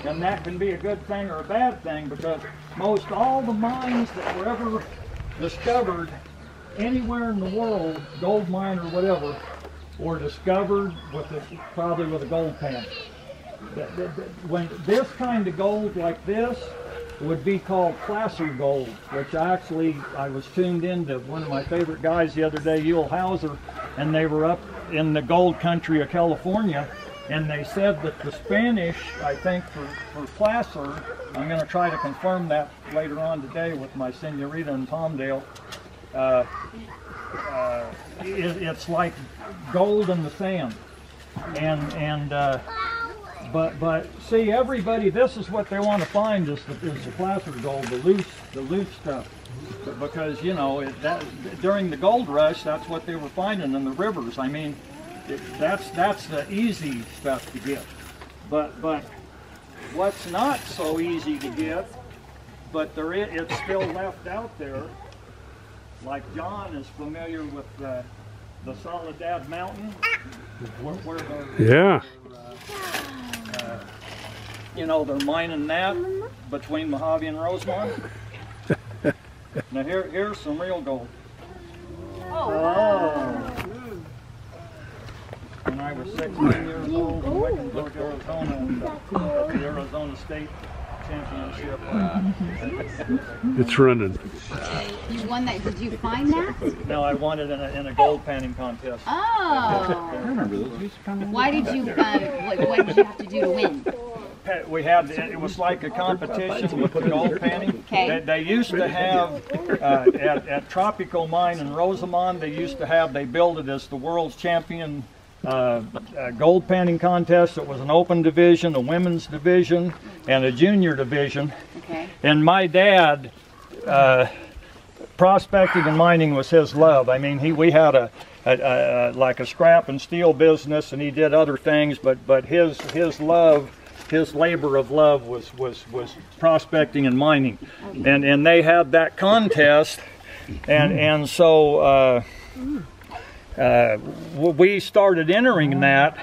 And that can be a good thing or a bad thing, because most all the mines that were ever discovered anywhere in the world, gold mine or whatever, were discovered with probably with a gold pan. When this kind of gold like this would be called placer gold, which actually I was tuned into one of my favorite guys the other day, Yule Hauser, and they were up in the gold country of California, and they said that the Spanish, I think for placer, I'm going to try to confirm that later on today with my senorita in Palmdale, it's like gold in the sand. But see, everybody, this is what they want to find is the placer gold, the loose stuff, because you know during the gold rush, that's what they were finding in the rivers. I mean, that's the easy stuff to get. But what's not so easy to get, but it's still left out there. Like John is familiar with the Soledad Mountain, where you know, they're mining that between Mojave and Rosemont. Now here's some real gold. Oh. When I was 16 years old in Wickenburg, Arizona, at the Arizona State Championship. It's running. You won that? Did you find that? No, I won it in a gold panning contest. Oh. Why did you? What did you have to do to win? We had, it was like a competition with the gold panning. Okay. They used to have, at Tropical Mine in Rosamond, they billed it as the world's champion gold panning contest. It was an open division, a women's division, and a junior division. Okay. And my dad, prospecting and mining was his love. I mean, we had like a scrap and steel business, and he did other things, but his love, his labor of love was prospecting and mining. And they had that contest, and so we started entering that,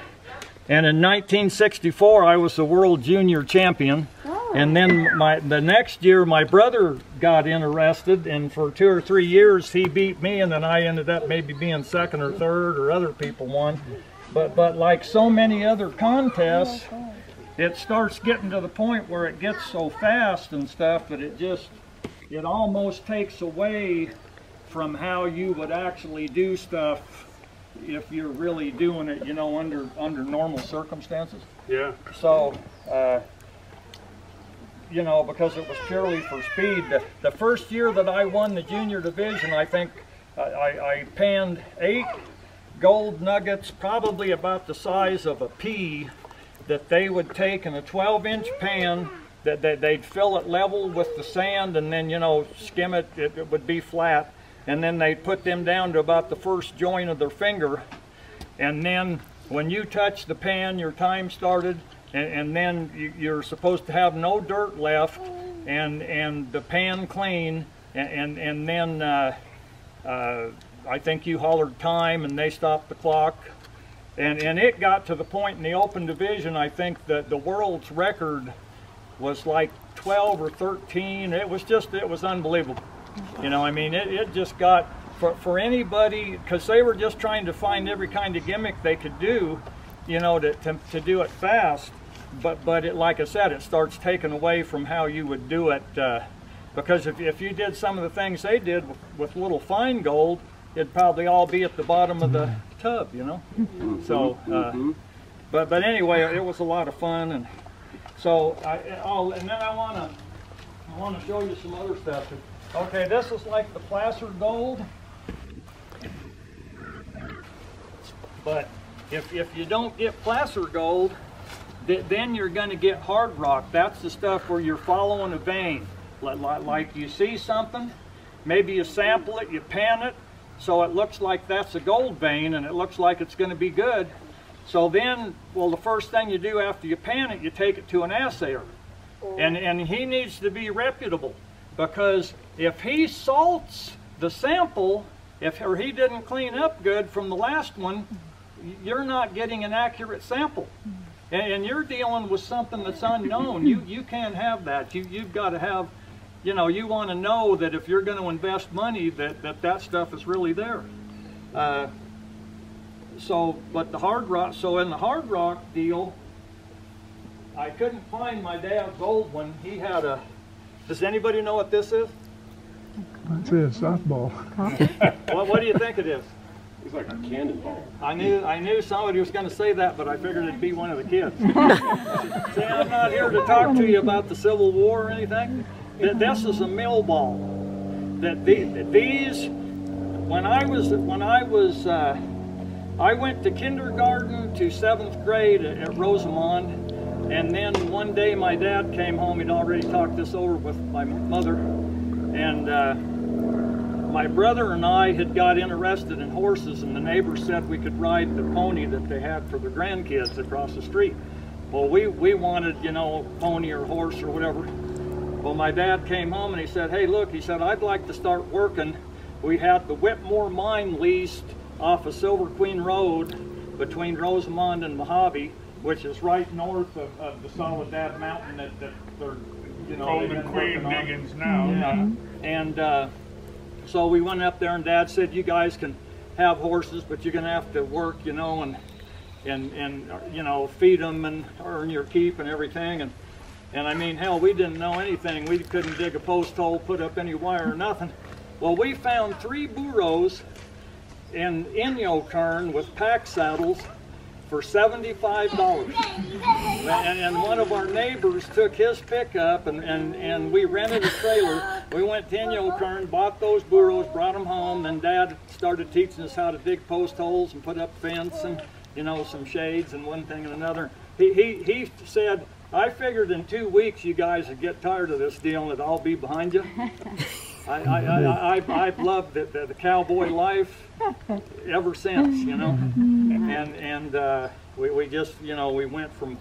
and in 1964 I was the world junior champion. And then the next year my brother got interested, and for 2 or 3 years he beat me, and then I ended up maybe being second or third, or other people won. But like so many other contests, it starts getting to the point where it gets so fast and stuff that it almost takes away from how you would actually do stuff if you're really doing it, you know, under normal circumstances. Yeah. So, you know, because it was purely for speed. The first year that I won the junior division, I think I panned 8 gold nuggets, probably about the size of a pea, that they would take in a 12-inch pan, that they'd fill it level with the sand, and then, you know, skim it, it would be flat, and then they'd put them down to about the first joint of their finger, and then when you touch the pan, your time started, and then you're supposed to have no dirt left, and the pan clean, and then I think you hollered time, and they stopped the clock. And it got to the point in the open division, I think that the world's record was like 12 or 13. It was unbelievable. You know, I mean, it just got, for anybody, because they were just trying to find every kind of gimmick they could do, you know, to do it fast. But it, like I said, it starts taking away from how you would do it. Because if you did some of the things they did with little fine gold, it'd probably all be at the bottom of the tub, you know. So, but anyway, it was a lot of fun, and so and then I want to show you some other stuff. Okay, this is like the placer gold, but if you don't get placer gold, then you're going to get hard rock. That's the stuff where you're following a vein, like you see something, maybe you sample it, you pan it, so it looks like that's a gold vein, and it looks like it's going to be good. So then, well, the first thing you do after you pan it, you take it to an assayer. And he needs to be reputable, because if he salts the sample, or he didn't clean up good from the last one, you're not getting an accurate sample. And you're dealing with something that's unknown. You can't have that. You've got to have, you know, you want to know that if you're going to invest money, that stuff is really there. But the hard rock, so in the hard rock deal, I couldn't find my dad's old one. He had a, does anybody know what this is? That's a softball. What do you think it is? It's like a cannonball. I knew somebody was going to say that, but I figured it'd be one of the kids. See, I'm not here to talk to you about the Civil War or anything. This is a mill ball. These, when I went to kindergarten to 7th grade at Rosamond, and then one day my dad came home. He'd already talked this over with my mother, and my brother and I had got interested in horses, and the neighbors said we could ride the pony that they had for their grandkids across the street. Well, we wanted, you know, pony or horse or whatever. Well, my dad came home and he said, hey, look, he said, I'd like to start working. We had the Whitmore mine leased off of Silver Queen Road between Rosamond and Mojave, which is right north of the Soledad Mountain that they're, you know, Golden Queen diggings now. Yeah. And so we went up there, and Dad said, you guys can have horses, but you're going to have to work, you know, and you know, feed them and earn your keep and everything. And I mean, hell, we didn't know anything. We couldn't dig a post hole, put up any wire or nothing. Well, we found 3 burros in Inyo Kern with pack saddles for $75. And one of our neighbors took his pickup, and we rented a trailer. We went to Inyo Kern, bought those burros, brought them home, and Dad started teaching us how to dig post holes and put up fence and, you know, some shades and one thing and another. He said, I figured in 2 weeks you guys would get tired of this deal and it'd all be behind you. I've loved the cowboy life ever since, you know, and we just, you know, we went from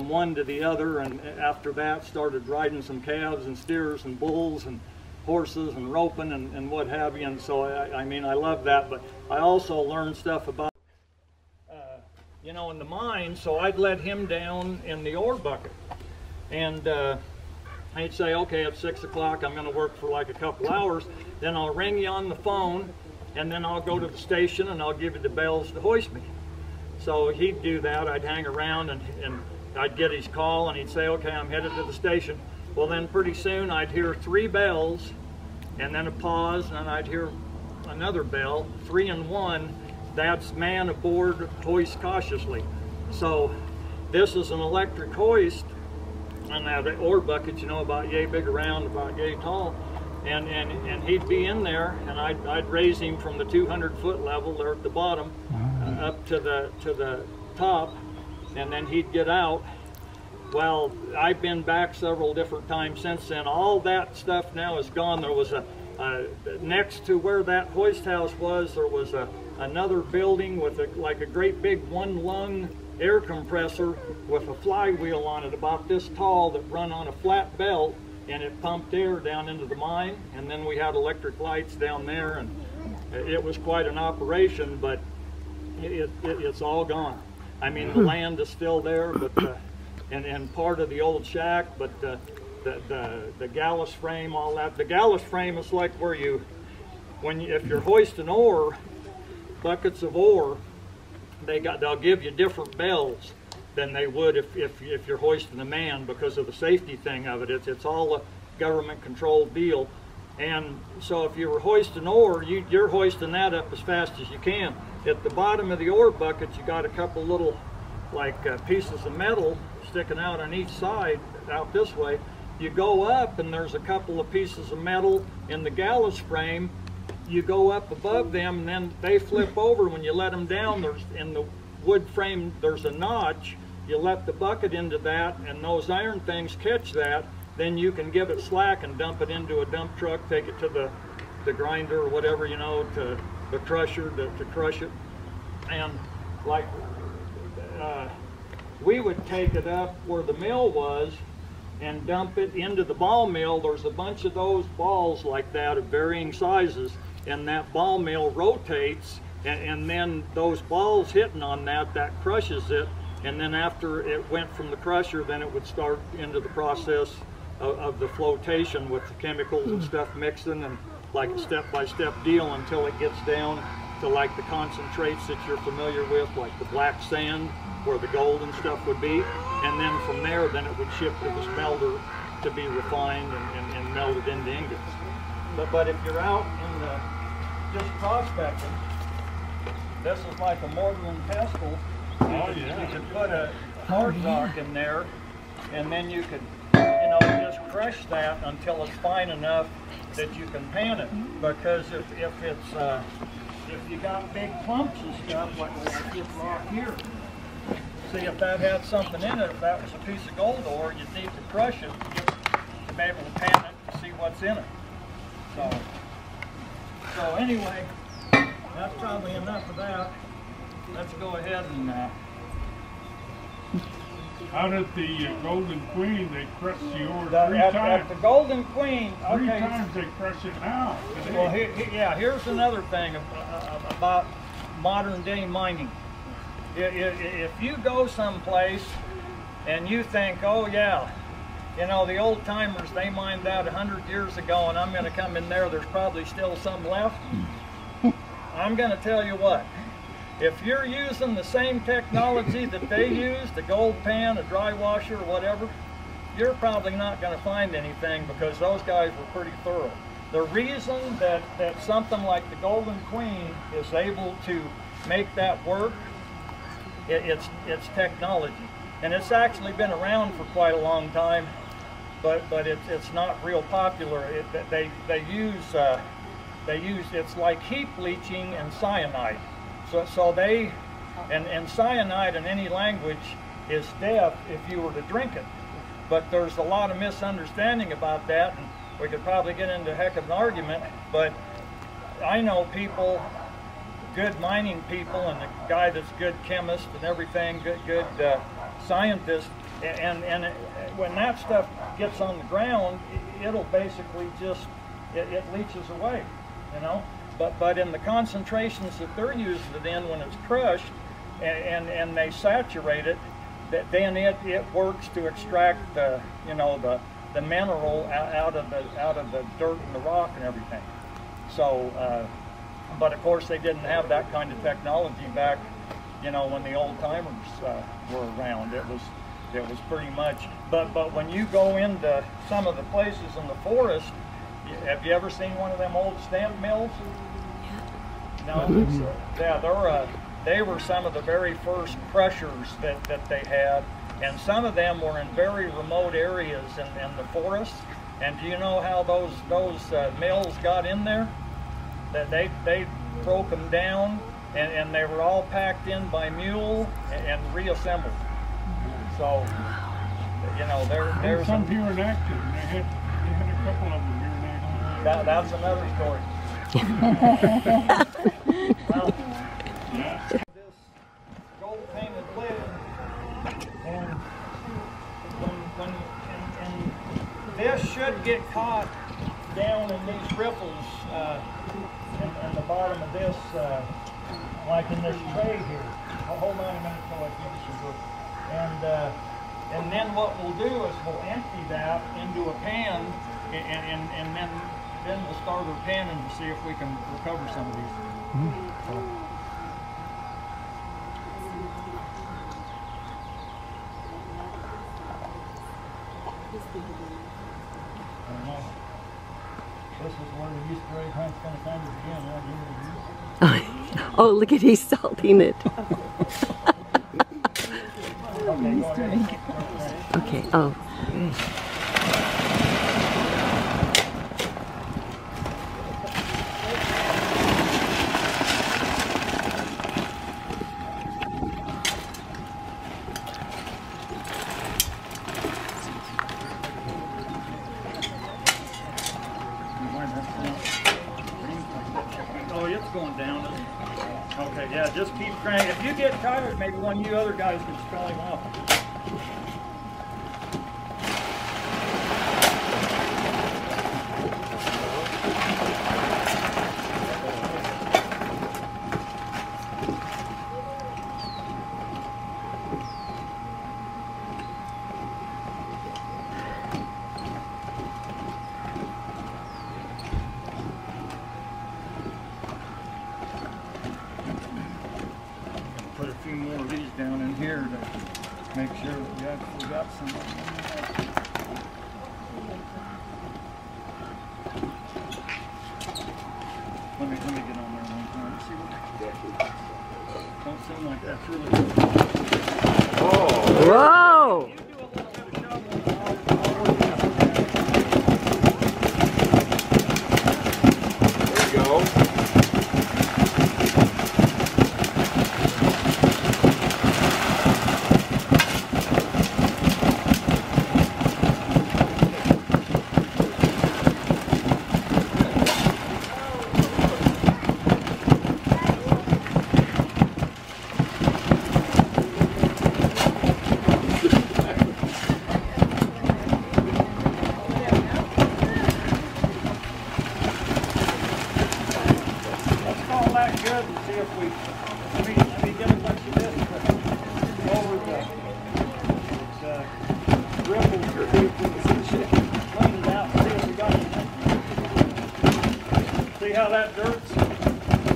one to the other, and after that started riding some calves and steers and bulls and horses and roping and what have you. And so I mean, I love that, but I also learned stuff about you know, in the mine. So I'd let him down in the ore bucket, and I'd say, okay, at 6 o'clock, I'm going to work for like a couple hours. Then I'll ring you on the phone, and then I'll go to the station and I'll give you the bells to hoist me. So he'd do that. I'd hang around, and I'd get his call, and he'd say, okay, I'm headed to the station. Well, then pretty soon I'd hear 3 bells, and then a pause, and I'd hear another bell, 3 and 1. That's man aboard, hoist cautiously. So this is an electric hoist, and the ore bucket, you know, about yay big around, about yay tall, and he'd be in there, and I'd raise him from the 200-foot level there at the bottom up to the top, and then he'd get out. Well, I've been back several different times since then. All that stuff now is gone. There was next to where that hoist house was, there was another building with like a great big 1-lung air compressor with a flywheel on it about this tall that run on a flat belt, and it pumped air down into the mine. And then we had electric lights down there, and it was quite an operation, but it's all gone. I mean, the land is still there, but and part of the old shack, but the gallus frame, all that. The gallus frame is like where if you're hoisting ore, buckets of ore, they'll give you different bells than they would if you're hoisting a man, because of the safety thing of it. It's all a government controlled deal. And so if you were hoisting ore, you're hoisting that up as fast as you can. At the bottom of the ore bucket, you got a couple little pieces of metal sticking out on each side out this way. You go up, and there's a couple of pieces of metal in the gallus frame. You go up above them, and then they flip over. When you let them down, in the wood frame, there's a notch. You let the bucket into that, and those iron things catch that. Then you can give it slack and dump it into a dump truck, take it to the grinder or whatever, you know, to the crusher to crush it. And like we would take it up where the mill was and dump it into the ball mill. There's a bunch of those balls like that of varying sizes, and that ball mill rotates, and then those balls hitting on that crushes it, and then after it went from the crusher, then it would start into the process of the flotation with the chemicals and stuff mixing, and like a step-by-step deal until it gets down to like the concentrates that you're familiar with, like the black sand where the gold and stuff would be, and then from there then it would ship to the smelter to be refined and melted into ingots. But if you're out in the just prospecting, this is like a mortar and pestle. You could put a hard rock in there, and then you could, you know, just crush that until it's fine enough that you can pan it. Because if you got big clumps of stuff like this rock here, see if that had something in it, if that was a piece of gold ore, you'd need to crush it to be able to pan it to see what's in it. So anyway, that's probably enough of that. Let's go ahead and How did the Golden Queen, they crush the ore three at times? the Golden Queen, okay. 3 times they crush it now. Well, here's another thing about modern day mining. If you go someplace and you think, oh yeah, you know, the old timers, they mined that 100 years ago and I'm going to come in there, there's probably still some left. I'm going to tell you what, if you're using the same technology that they use, the gold pan, a dry washer, or whatever, you're probably not going to find anything because those guys were pretty thorough. The reason that something like the Golden Queen is able to make that work, it's technology. And it's actually been around for quite a long time, but it's not real popular. They use it's like heap leaching and cyanide. So they, and cyanide in any language is death if you were to drink it. But there's a lot of misunderstanding about that, and we could probably get into a heck of an argument, but I know people, good mining people, and a guy that's good chemist and everything, good scientist, and when that stuff gets on the ground, it'll basically just, it leaches away, you know? But in the concentrations that they're using it in when it's crushed and they saturate it, then it works to extract the, you know, the mineral out of the dirt and the rock and everything. So, but of course they didn't have that kind of technology back, you know, when the old timers were around. It was pretty much. But when you go into some of the places in the forest, have you ever seen one of them old stamp mills? No. Yeah, they were some of the very first crushers that they had, and some of them were in very remote areas in the forest. And do you know how those mills got in there? That they broke them down, and they were all packed in by mule and reassembled. So, you know, there's some here in Acton. They had a couple of them here in Acton. That's another story. Well, this gold painted lid, and this should get caught down in these riffles in the bottom of this, like in this tray here. Hold on a minute till I give you some work. And then what we'll do is we'll empty that into a pan, and then we'll start our panning to see if we can recover some of these. This is where the Easter egg hunt's going to come again. Oh, look at he's salting it. Okay, oh. Oh, it's going down. Okay, yeah, just keep cranking. If you get tired, maybe one of you other guys can spell him off. Let me get on there one time and see what don't seem like that's really Whoa! There you go. Good and see if we let me get a bunch of this over the ripples here, see if we can clean it out and see if we got anything. See how that dirt's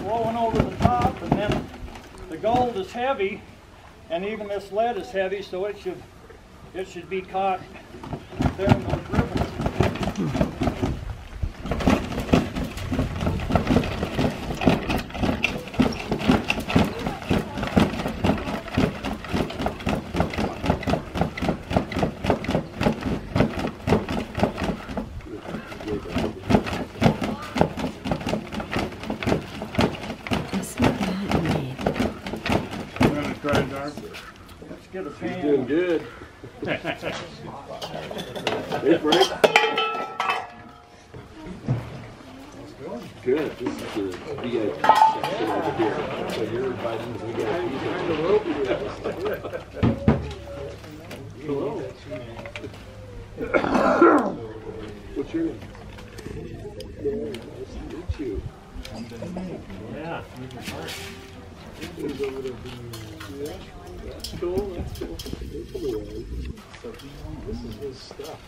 flowing over the top, and then the gold is heavy and even this lead is heavy, so it should be caught there in those ripples. Let's get a pan. He's doing good. Hey, Frank. Good. This is the VIP section over here. So you're inviting the VIP. Hello. What's your name? Nice to meet you. Yeah. That's cool. That's cool. This is his stuff.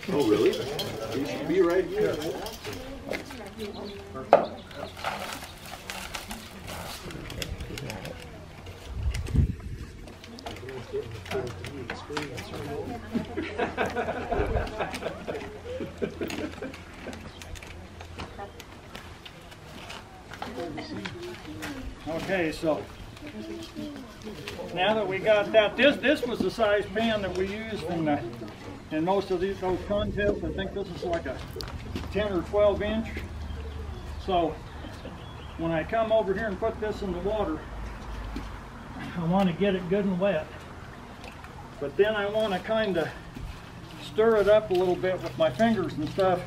Oh, really? He should be right here. Okay, so now that we got that, this was the size pan that we used in most of those contests. I think this is like a 10 or 12 inch. So when I come over here and put this in the water, I want to get it good and wet. But then I want to kind of stir it up a little bit with my fingers and stuff.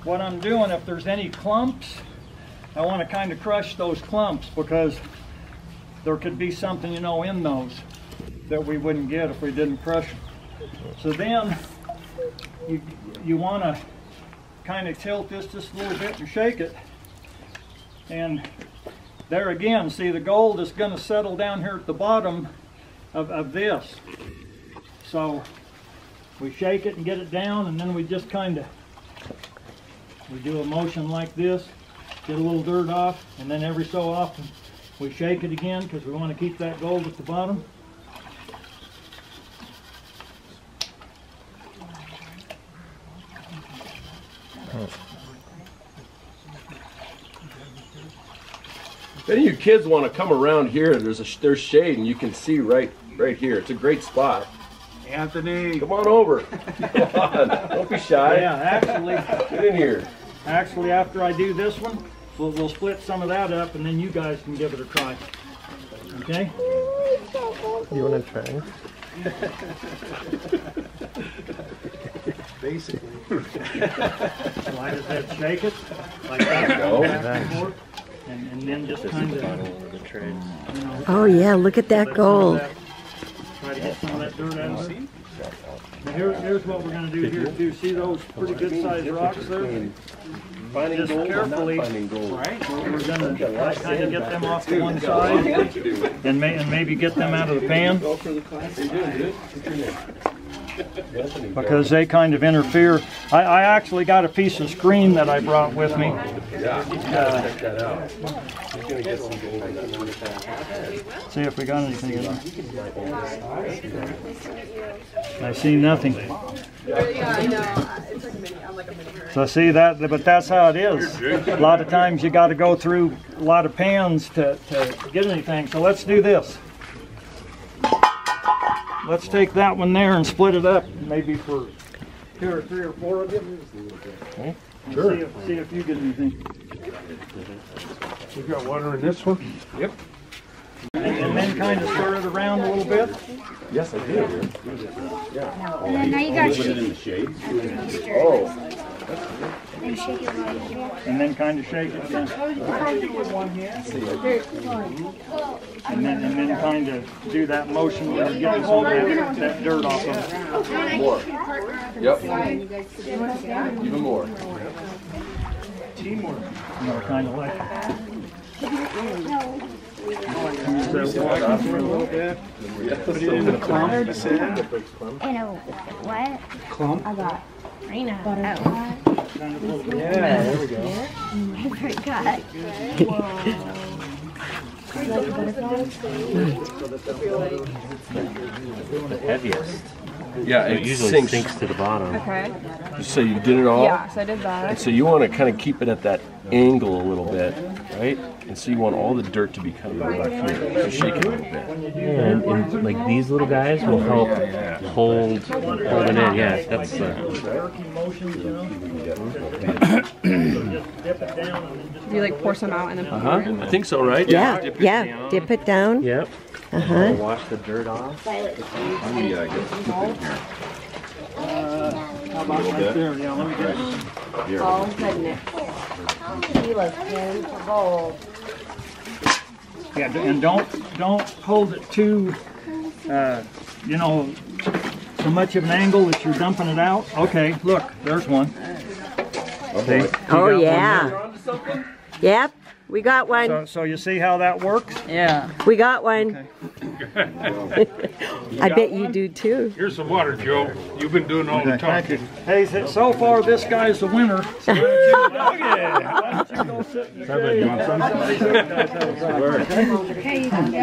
What I'm doing, if there's any clumps, I want to kind of crush those clumps, because there could be something, you know, in those that we wouldn't get if we didn't crush them. So then you want to kind of tilt this just a little bit and shake it. And there again, see, the gold is going to settle down here at the bottom of this. So we shake it and get it down, and then we just kind of, we do a motion like this, get a little dirt off, and then every so often we shake it again, because we want to keep that gold at the bottom. If any of you kids want to come around here, there's shade and you can see right here. It's a great spot. Anthony, come on over. Come on, don't be shy. Yeah, actually, get in here. Actually, after I do this one, we'll split some of that up, and then you guys can give it a try. Okay? You want to try? Basically. So I just had to shake it like that. Go. Back and forth, and then just kind of. Oh yeah, look at that gold. Try to get some of that dirt out of it. Now here's what we're going to do here too. See those pretty good sized rocks there? Just carefully, we're going to kind of get them off to one side and maybe get them out of the pan. because they kind of interfere. I actually got a piece of screen that I brought with me. Check that out. He's gonna get some gold in that. See if we got anything in there. I see nothing. So see that, but that's how it is. A lot of times you got to go through a lot of pans to get anything. So let's do this. Let's take that one there and split it up, maybe for 2 or 3 or 4 of you. Okay. Sure. See if you get anything. You got water in this one? Yep. And then kind of stir it around a little bit. Yes, I did. And then now you gotta shake it. In the shade. Oh. And shake it while you do it. And then kind of shake it again. And then kind of do that motion where you're getting some of that dirt off of it. More. Yep. Even more. Teamwork. You know, kind of like. Use that water for a little bit. Put it in the clump. In a what? Clump. I got Rena. Yeah, there we go. I forgot. The heaviest. Yeah, It it usually sinks to the bottom. Okay. So you did it all? Yeah, so I did that. And so you want to kind of keep it at that angle a little bit, right? And so you want all the dirt to be kind of back here. So shake it a little bit. And like these little guys will help hold it in. Yeah, that's Do you like pour some out and then pour it in? I think so, right? Yeah, Dip it yeah. down. Dip it down. yep. Uh-huh. Wash the dirt off. How about right there? Yeah, let me get it. Oh goodness. He was in for gold. Yeah, and don't hold it too, you know, so much of an angle that you're dumping it out. Okay, look, there's one. See? Oh, yeah. Yep, we got one. So you see how that works? Yeah. We got one. I bet you do too. Here's some water, Joe. You've been doing all the talking. Hey, so far this guy's the winner. So why don't you go sit in the shade? Okay, you can go.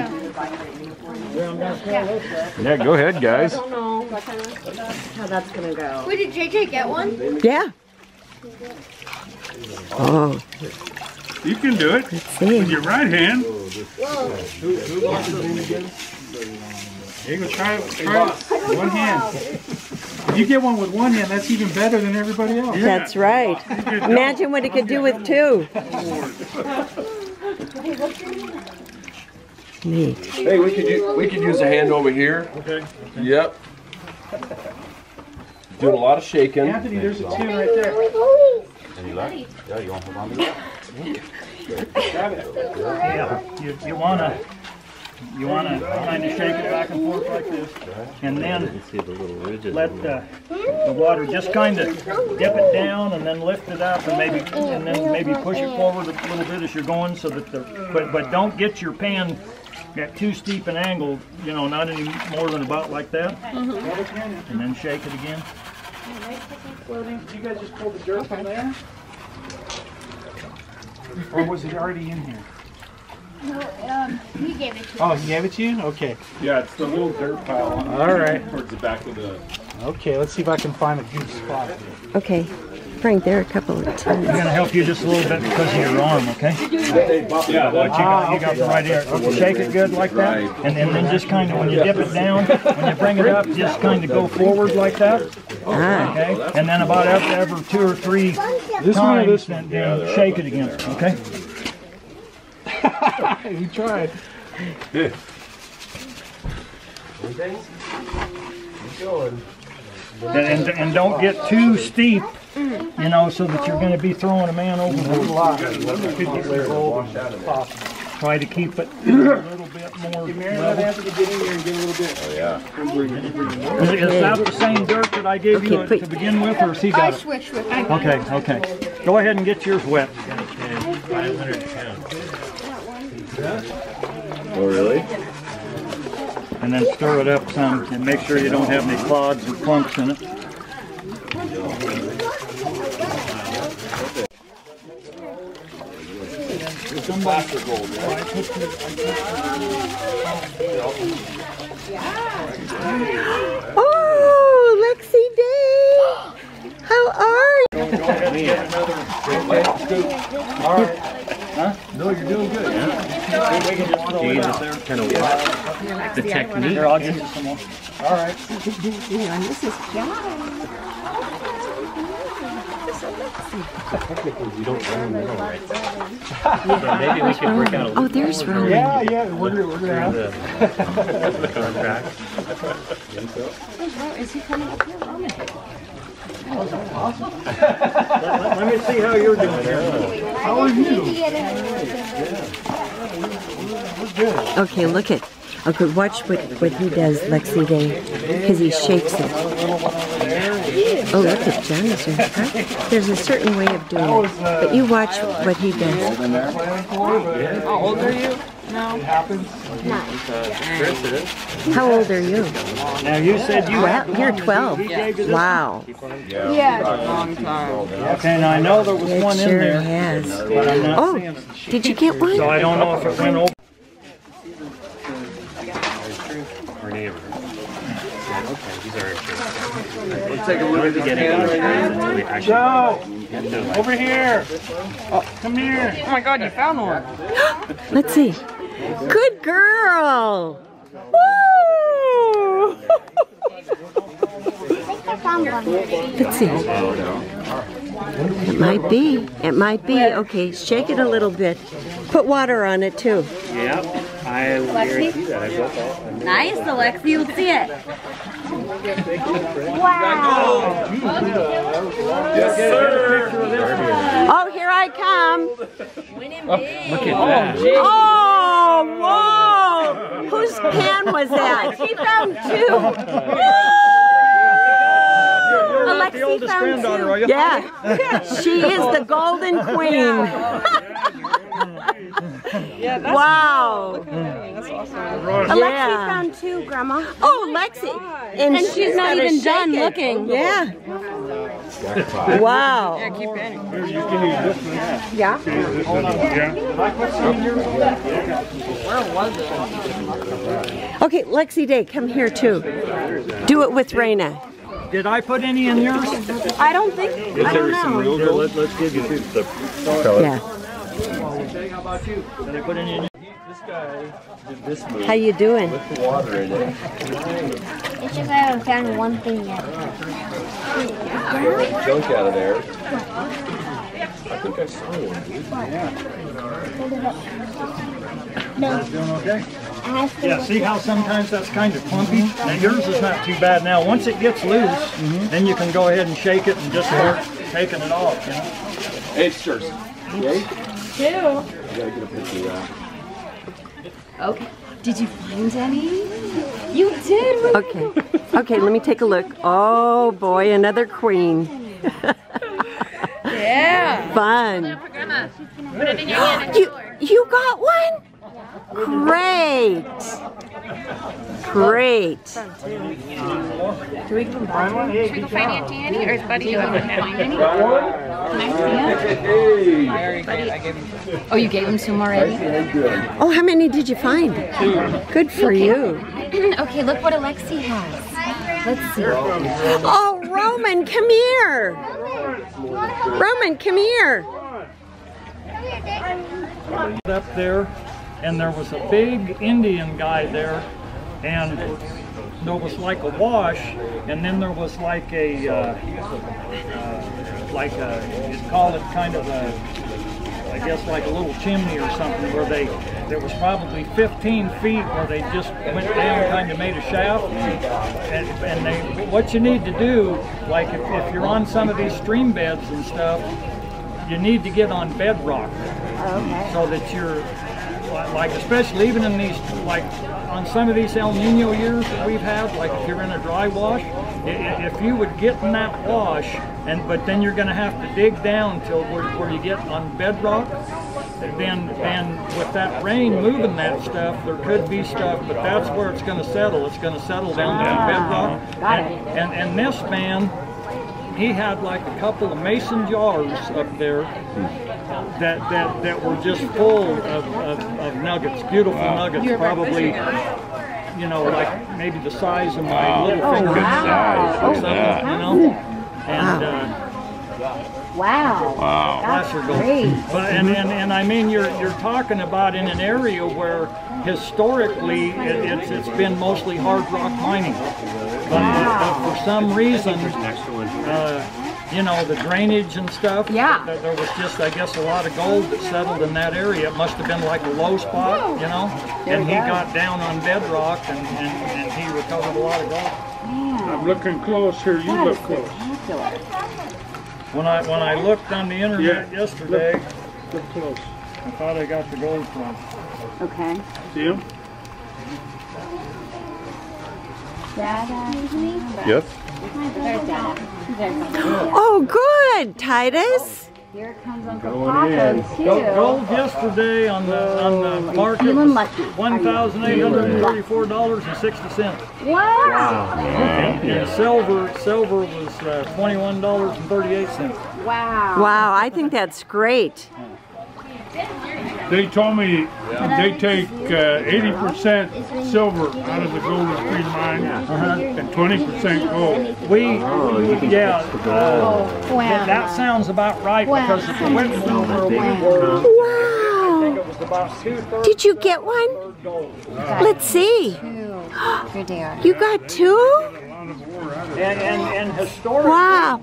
Yeah, go ahead, guys. I don't know how that's gonna go. Wait, did JJ get one? Yeah. Oh, You can do it let's see. with your right hand. Here you go, try it. One hand. If you get one with one hand, that's even better than everybody else. That's right. Imagine what it could do with 2. Neat. Hey, we could use a hand over here. Okay. Yep. Doing a lot of shaking. Anthony, there's a tune right there. Yeah, you wanna kind of shake it back and forth like this, and then See the little ridges. let the water just kind of dip it down and then lift it up and then maybe push it forward a little bit as you're going, so that but don't get your pan at too steep an angle, you know, not any more than about like that, and then shake it again. Did you guys just pull the dirt from there? Or was it already in here? No, he gave it to Oh, he gave it to you? Okay. Yeah, it's the little dirt pile on All right. towards the back of the. Okay, let's see if I can find a good spot. Okay. Frank, there are a couple of I'm gonna help you just a little bit because of your arm, okay? Yeah, But you got the right here. Okay, shake it good like that, and then just kind of when you dip it down, when you bring it up, just kind of go forward like that. Okay, and then about every 2 or 3 times, then shake it again. Okay. We tried. And don't get too steep, you know, so that you're going to be throwing a man over the lot. Try to keep it a little bit more level. Is that the same dirt that I gave you to begin with, or has he I got it? switched with Okay, okay. Go ahead and get yours wet. 500 pounds. Oh, really? and then stir it up some and make sure you don't have any clods or clumps in it. Oh, Lexi Day! How are you? Go ahead and get another scoop. All right. Huh? No, you're doing good. Yeah. We can just throw it out there. Kind of watch the technique. Here, I'll give you some more. All right. This is We don't run the middle right. So maybe we could work out a little. Oh, there's Roman. Yeah, we're gonna have the contract. Is he coming up here? Roman? Let me see how you're doing here. How are you? Okay, look at. Okay, watch what he does, Lexi Day, because he shakes it. Oh, look at Jonathan. Huh? There's a certain way of doing it, but you watch what he does. How old are you now? How old are you? Now you said you Well, you're 12. Wow. Long time. Okay, now I know there was It one in sure there, has. but I'm not Oh, seeing. did you get one? So I don't know if it went over. Our neighbor. Okay, these are insurance. Let's take a look at the until we actually Joe! Over here! Oh, come here! Oh my God, you found one. Let's see. Good girl. Woo! Let's see. It might be. It might be. Okay, shake it a little bit. Put water on it too. Yep, I will guarantee that. I built that. Nice, Alexi. Let's see it. Oh, here I come. Look at that. Oh, whoa! Whose pan was that? She found two. You're the oldest granddaughter, are you? Yeah, she is the golden queen. Yeah, that's Wow. That's awesome. Alexi found two, Grandma. Oh, Lexi. And she's not gotta even shake done it. looking. Yeah. Wow. Yeah, keep panning. Yeah. Okay, Lexi Day, come here too. Do it with Raina. Did I put any in yours? I don't think. I don't know. Here, let's give you two. Yeah. Okay, how about you? Did I put any in yours? This guy did this move How you doing? with the water in it. It's just I haven't found one thing yet. Get junk out of there. I think I saw one, dude. No, Doing okay? I have to Yeah, see how sometimes that's kind of clumpy? Now yours is not too bad now. Once it gets loose, then you can go ahead and shake it and just start taking it off, you know? Hey, it's yours. Yay? Two. You gotta get a picture of that. Okay. Did you find any? You did. Okay. Okay, let me take a look. Oh boy, another queen. Yeah. Fun. Grandma, put it in your hand and show her. You got one? Great. Great. Do we give him one? Should we go find Aunt Annie, or is Buddy doing it? Find Annie? Can I see him? I already gave. I gave him. Oh, you gave him some already? Oh, how many did you find? Good for you. Okay, look what Alexi has. Let's see. Oh, Roman, come here. Roman, come here. Up there, and there was a big Indian guy there, and there was like a wash, and then there was like a, you'd call it kind of a, I guess like a little chimney or something, where there was probably 15 feet where they just went down, kind of made a shaft, and what you need to do, like if you're on some of these stream beds and stuff, you need to get on bedrock, so that you're, like especially even in these, like on some of these El Nino years that we've had, like if you're in a dry wash, if you would get in that wash, but then you're going to have to dig down till where you get on bedrock, then with that rain moving that stuff, there could be stuff, but that's where it's going to settle. It's going to settle down to bedrock. And this man, he had like a couple of mason jars up there that were just full of nuggets, beautiful nuggets, probably, you know, like maybe the size of my little finger. Good size. Or something, you know. And Wow. That's great. But and I mean, you're talking about in an area where historically it's been mostly hard rock mining, but for some reason, you know, the drainage and stuff. Yeah. There was just, I guess, a lot of gold that settled in that area. It must have been like a low spot, you know. And he got down on bedrock and he recovered a lot of gold. I'm looking close here. You look close. When I looked on the internet yesterday, look close. I thought I got the gold from. Okay. See him? Yes. Oh, good, Titus. Here comes Uncle Paco too. Gold yesterday on the market was $1,834.60. Wow. And silver was $21.38. Wow. Wow, I think that's great. They told me they take 80% silver out of the Golden Spring mine and 20% gold. That sounds about right because of the Whitmore where we were. Wow. I think it was about 2/3. Did you get one? Let's see. Here they are. You got two? And historically, Wow.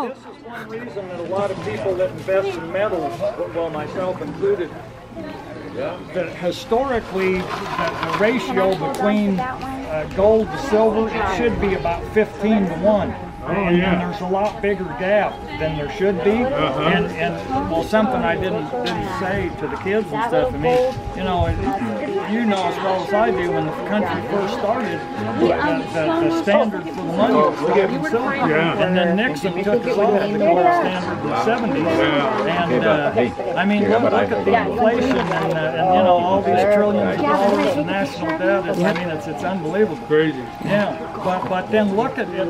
this is one reason that a lot of people that invest in metals, well, myself included, that historically the ratio between gold to silver, it should be about 15-to-1. And there's a lot bigger gap than there should be. And well, something I didn't say to the kids and stuff. I mean, you know as well as I do, when the country first started, the standard for the money was gold and silver. And then Nixon took us off the gold standard in the 70s. And I mean, look at the inflation and you know, all these trillions of dollars in national debt. I mean, it's unbelievable. Crazy. Yeah, but then look at it,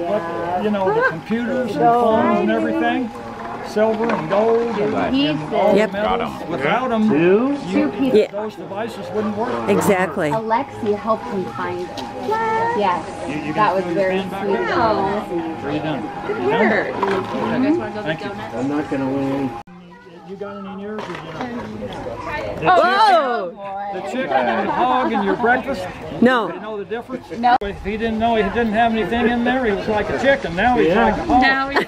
you know, the computers and phones and everything, silver and gold and all the metals. Without them, those devices wouldn't work. Exactly. Alexi helped him find them. Yes, that was very sweet. Are you done? Thank you. I'm not going to win. You got any in yours or Oh! The chicken and the hog in your breakfast? No. You know the difference? No. If he didn't know he didn't have anything in there, he was like a chicken. Now he's like a hog. Now he's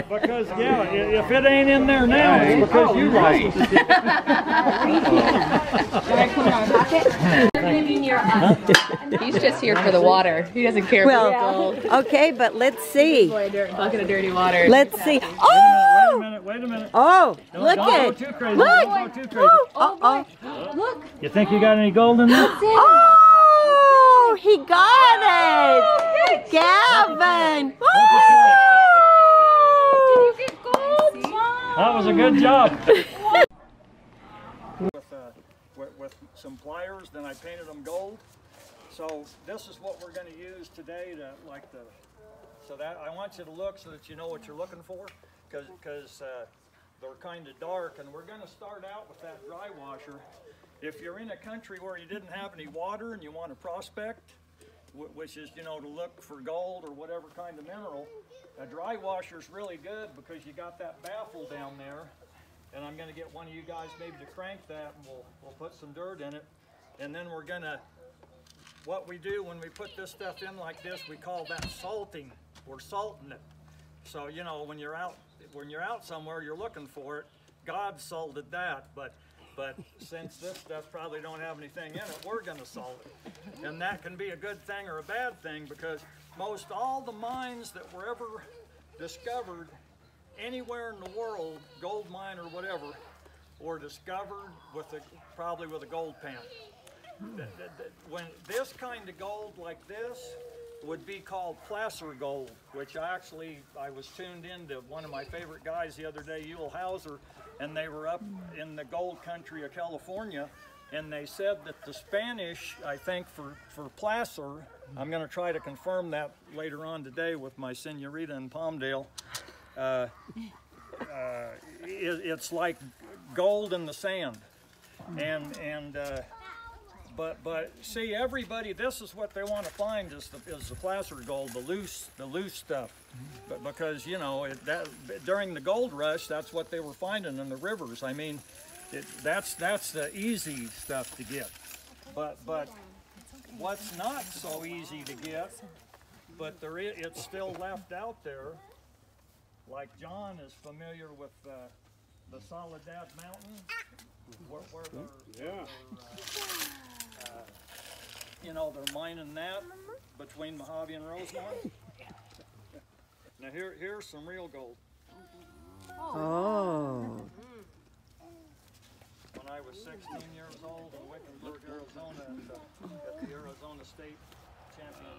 Because, if it ain't in there now, it's because you lost it. He's just here for the water. He doesn't care for the gold. Well, okay, but let's see. Bucket of dirty water. Let's see. Oh! Wait a minute. Oh, look Don't at go too crazy. Look. Don't go too crazy. Oh. Look. You think you got any gold in there? Oh, he got it. Gavin. Oh! Did you get gold, Mom? That was a good job. With some pliers, then I painted them gold. So this is what we're going to use today to so that I want you to look so that you know what you're looking for, because they're kind of dark, and we're going to start out with that dry washer. If you're in a country where you didn't have any water and you want to prospect, which is, you know, to look for gold or whatever kind of mineral, a dry washer is really good because you got that baffle down there. And I'm going to get one of you guys maybe to crank that, and we'll put some dirt in it. And then we're going to, what we do when we put this stuff in like this, we call that salting. We're salting it. So, you know, when you're out somewhere, you're looking for it. God salted that, but since this stuff probably don't have anything in it, we're going to salt it. And that can be a good thing or a bad thing, because most all the mines that were ever discovered anywhere in the world, gold mine or whatever, were discovered probably with a gold pan. When this kind of gold like this would be called placer gold, which I was tuned into one of my favorite guys the other day, Yule Hauser, and they were up in the gold country of California, and they said that the Spanish, I think for placer, I'm going to try to confirm that later on today with my senorita in Palmdale, it's like gold in the sand. But see, everybody, this is what they want to find is the placer gold, the loose stuff. But because, you know, during the gold rush, that's what they were finding in the rivers. I mean, that's the easy stuff to get. But what's not so easy to get, but it's still left out there. Like John is familiar with the Soledad Mountain, where you know, they're mining that between Mojave and Rosemont. Now here's some real gold. Oh. When I was 16 years old in Wickenburg, Arizona, at the Arizona State Championship.